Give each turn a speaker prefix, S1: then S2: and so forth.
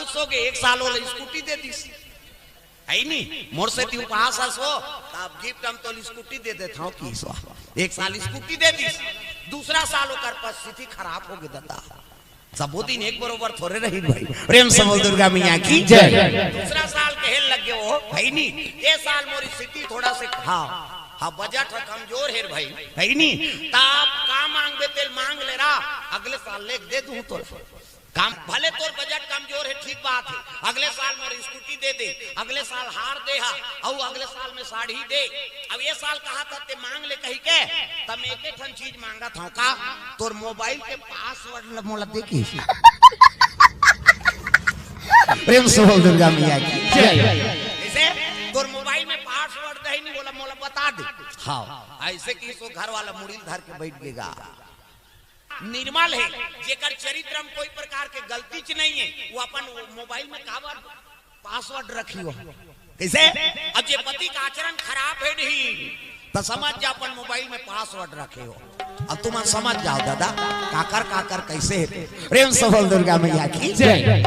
S1: खुशोगे 1 साल वाले स्कूटी दे दी है नहीं मोर से तू पास हसो तब गिफ्ट हम तो स्कूटी दे देता हूं की सो 1 साल स्कूटी दे दी दूसरा साल ओकर परिस्थिति खराब हो गई दादा सबो दिन एक बरोबर थोड़े रही भाई प्रेम से बोल दुर्गा मैया की जय दूसरा साल कहल लग गए वो भाई नहीं ये साल मोरी स्थिति थोड़ा से हाँ बजट कमजोर है भाई है नहीं तब का मांग तेल मांग ले रहा अगले साल ले दे दूं तो काम भले तोर बजट कमजोर है ठीक बात है अगले साल मोर स्कूटी दे दे अगले साल हार दे हा और अगले साल में साड़ी दे अब ये साल कहा था ते मांग ले कही के तब एक ठन चीज मांगा था का तोर मोबाइल के पासवर्ड मोला देखी प्रेम से बोल दुर्गा मैया की जय ऐसे तोर मोबाइल में पासवर्ड दे नहीं बोला मोला बता दे हाँ ऐसे की सो घर वाला मुड़ी धर के बैठ गएगा निर्मल है जेकर चरित्र में कोई प्रकार के गलती च नहीं है वो अपन मोबाइल में काबर पासवर्ड रखी हो कैसे अब जे पति का आचरण खराब है नहीं तो समझ जा अपन मोबाइल में पासवर्ड रखे हो अब तुम समझ जाओ दादा काकर काकर कैसे है प्रेम से बोल दुर्गा मैया की जय।